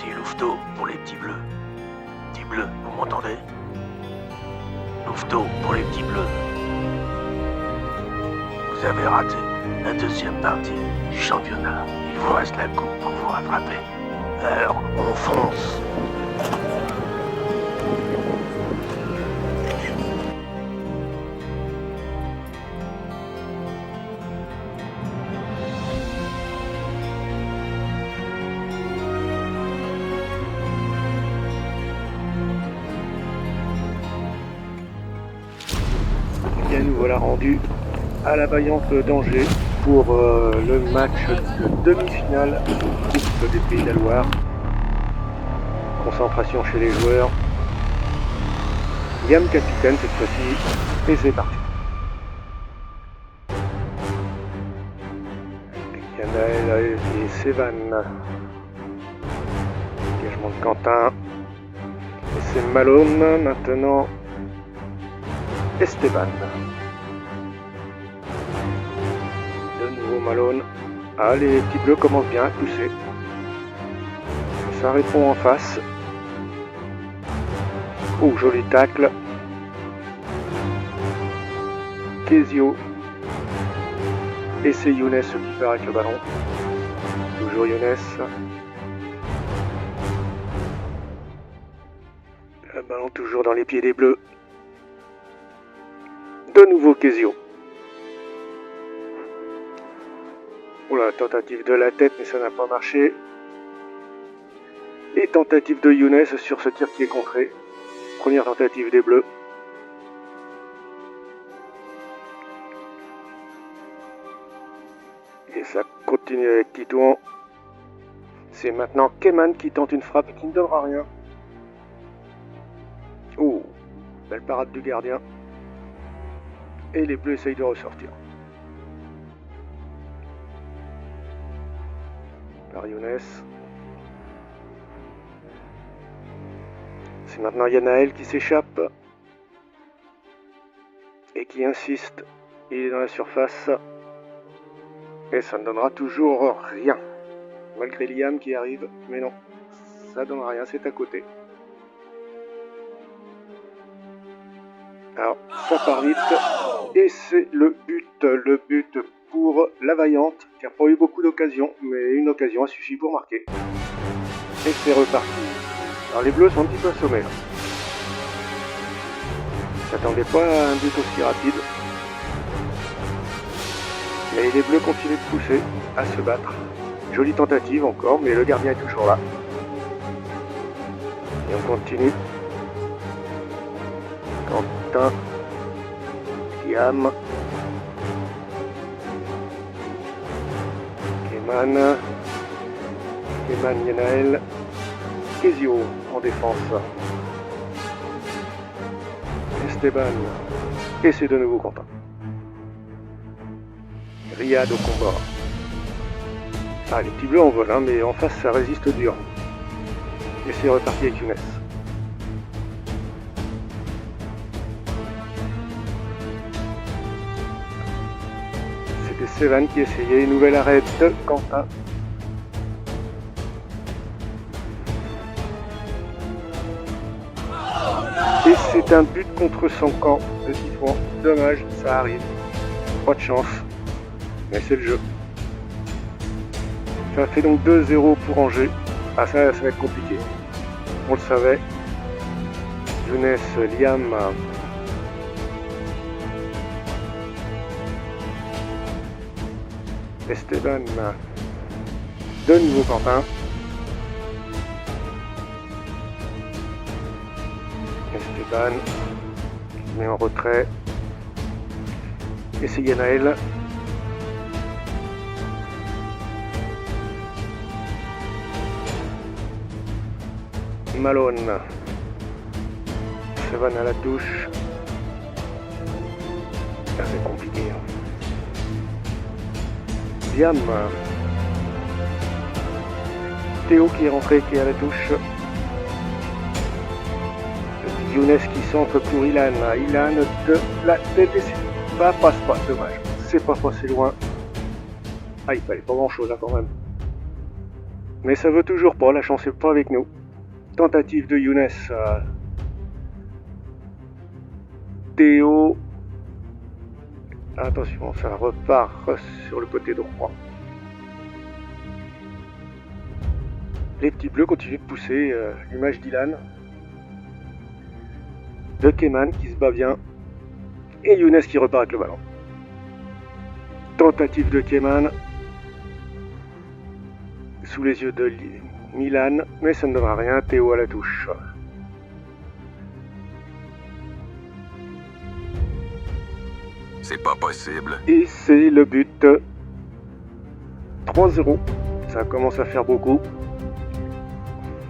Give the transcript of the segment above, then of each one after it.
Ici Louveteau pour les petits bleus. Petits bleus, vous m'entendez? Louveteau pour les petits bleus. Vous avez raté la deuxième partie du championnat. Il vous reste la coupe pour vous rattraper. Alors, on fonce. Bien, nous voilà rendus à la Vaillante d'Angers pour le match de demi-finale Coupe des Pays de la Loire. Concentration chez les joueurs. Liam capitaine cette fois-ci, et c'est parti. Yanaël et Sévan. Engagement de Quentin. Et c'est Malone maintenant. Esteban. De nouveau Malone. Ah, les petits bleus commencent bien à pousser. Ça répond en face. Oh, joli tacle. Kezio. Et c'est Younes qui part avec le ballon. Toujours Younes. Le ballon toujours dans les pieds des bleus. De nouveau Kezio. Oula, tentative de la tête, mais ça n'a pas marché. Et tentative de Younes sur ce tir qui est contré. Première tentative des Bleus. Et ça continue avec Titouan. C'est maintenant Keman qui tente une frappe qui ne donnera rien. Oh, belle parade du gardien. Et les Bleus essayent de ressortir. Par Younes. C'est maintenant Yanaël qui s'échappe. Et qui insiste. Il est dans la surface. Et ça ne donnera toujours rien. Malgré Liam qui arrive. Mais non, ça ne donnera rien, c'est à côté. Alors, ça part vite. Et c'est le but pour la Vaillante, qui n'a pas eu beaucoup d'occasions, mais une occasion a suffi pour marquer. Et c'est reparti. Alors les Bleus sont un petit peu assommés là. Ils s'attendaient pas à un but aussi rapide. Mais les Bleus continuent de pousser, à se battre. Jolie tentative encore, mais le gardien est toujours là. Et on continue. Quentin. Liam. Keman, Yanaël, Kezio en défense. Esteban. Et c'est de nouveau Quentin. Riyad au combat. Ah, les petits bleus en volent, hein, mais en face ça résiste dur. Et c'est reparti avec Younes. C'était Sévan qui essayait. Nouvel arrêt de Quentin. Et c'est un but contre son camp de Titouan. Dommage, ça arrive. Pas de chance. Mais c'est le jeu. Ça fait donc 2-0 pour Angers. Ah, ça va être compliqué. On le savait. Younes, Liam. Esteban. De nouveau Quentin. Esteban. Qui met en retrait. Et c'est Yanaël. Malone. Sévan à la touche. Ça c'est compliqué. Liam. Théo qui est rentré, qui est à la touche. Younes qui centre pour Ilan. Ilan de la tête et ça passe pas, dommage. C'est pas passé loin. Ah, il fallait pas grand chose là quand même. Mais ça veut toujours pas, la chance est pas avec nous. Tentative de Younes. Théo. Attention, ça repart sur le côté droit. Les petits bleus continuent de pousser. L'image d'Ilan. De Keman qui se bat bien. Et Younes qui repart avec le ballon. Tentative de Keman. Sous les yeux de Milan, mais ça ne donnera rien. Théo à la touche. C'est pas possible. Et c'est le but. 3-0. Ça commence à faire beaucoup.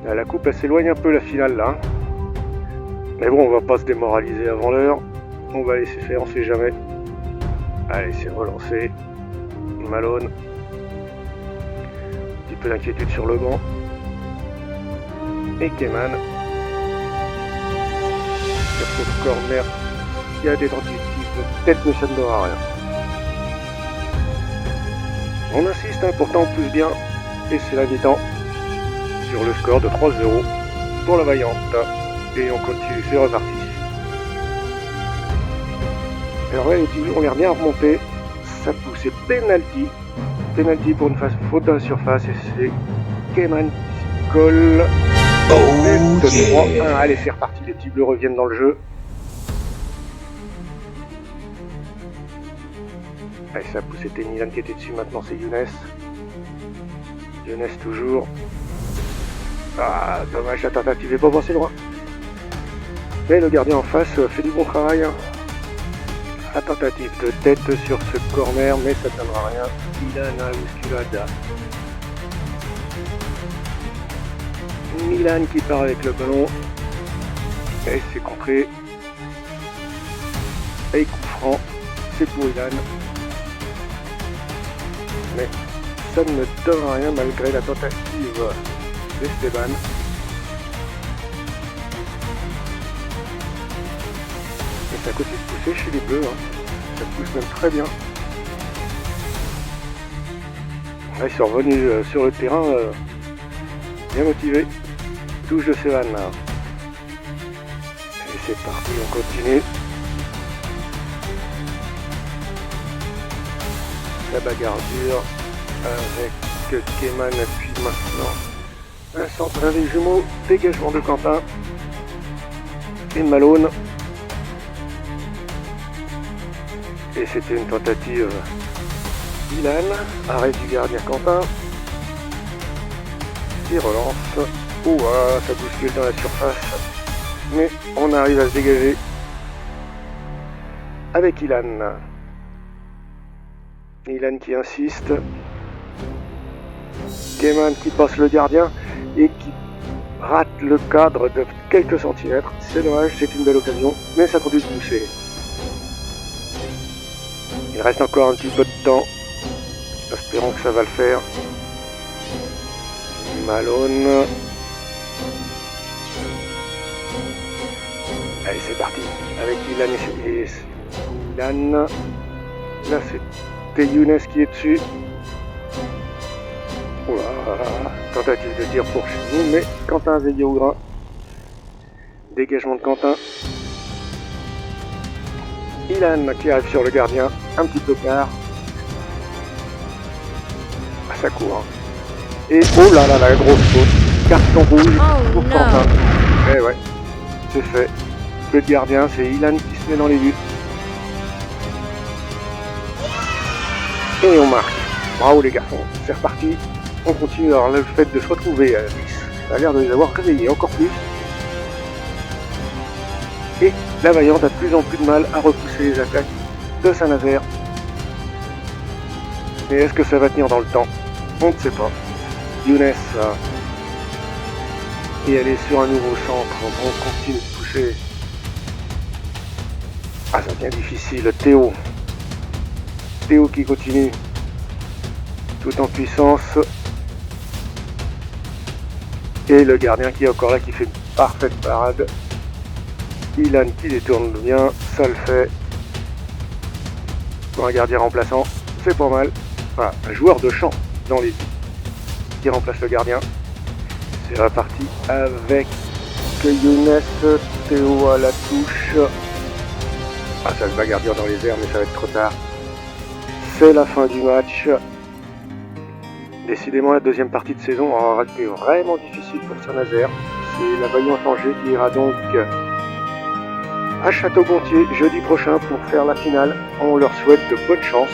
La coupe, elle s'éloigne un peu la finale là. Mais bon, on va pas se démoraliser avant l'heure. On va laisser faire, on sait jamais. Allez, c'est relancé. Malone. Un petit peu d'inquiétude sur le banc. Et Keman. Sur ce corner, il y a des tentatives de tête, mais ça ne donnera rien. On insiste, hein, pourtant on pousse bien. Et c'est la mi-temps. Sur le score de 3-0 pour la Vaillante. Et on continue, c'est reparti. Alors là, on est bien remonté. Ça pousse, c'est penalty. Penalty pour une faute dans la surface. Et c'est Keman qui colle. Oh, 3-1. Allez, c'est reparti. Les petits bleus reviennent dans le jeu. Allez, ça pousse, c'était Milan qui était dessus. Maintenant, c'est Younes. Younes toujours. Ah, dommage, la tentative n'est pas passée loin. Mais le gardien en face fait du bon travail. La tentative de tête sur ce corner, mais ça ne donnera rien. Milan à bousculade. Milan qui part avec le ballon. Et c'est contré. Et coup franc. C'est pour Milan. Mais ça ne donne rien malgré la tentative d'Esteban. Et ça continue de pousser chez les bleus. Hein. Ça pousse même très bien. Là, ils sont revenus sur le terrain bien motivés. Touche de Sevan là. Et c'est parti, on continue. La bagarre dure avec Keman puis maintenant un centre avec jumeaux, dégagement de Quentin et Malone. Et c'était une tentative d'Ilan, arrêt du gardien Quentin qui relance. Oh, ça bouscule dans la surface, mais on arrive à se dégager avec Ilan. Ilan qui insiste. Keman qui passe le gardien et qui rate le cadre de quelques centimètres. C'est dommage, c'est une belle occasion, mais ça continue de pousser. Il reste encore un petit peu de temps. Espérons que ça va le faire. Malone. Allez, c'est parti. Avec Ilan et Ilan. Là, c'est Younes qui est dessus. Oula, tentative de tir pour chez nous, mais Quentin a veillé au grain. Dégagement de Quentin. Ilan qui arrive sur le gardien, un petit peu tard. Ah, ça court. Et oh là là, la grosse faute. Carton rouge pour Quentin. Eh ouais, c'est fait. Le gardien, c'est Ilan qui se met dans les buts. Et on marque. Bravo les garçons, c'est reparti. On continue. Alors le fait de se retrouver à 10, ça a l'air de les avoir réveillés encore plus. Et la Vaillante a de plus en plus de mal à repousser les attaques de Saint-Nazaire. Mais est-ce que ça va tenir dans le temps? On ne sait pas. Younes et elle est sur un nouveau centre. On continue de pousser. Ah, ça devient difficile. Théo qui continue tout en puissance. Et le gardien qui est encore là, qui fait une parfaite parade. Ilan qui détourne bien, ça le fait. Pour un gardien remplaçant, c'est pas mal. Voilà, un joueur de champ dans les buts. qui remplace le gardien. C'est reparti avec Younes, Théo à la touche. Ah, ça se bagarre dur dans les airs, mais ça va être trop tard. C'est la fin du match. Décidément, la deuxième partie de saison aura été vraiment difficile pour Saint-Nazaire. C'est la Vaillante-Angers qui ira donc à Château-Gontier jeudi prochain pour faire la finale. On leur souhaite de bonnes chances.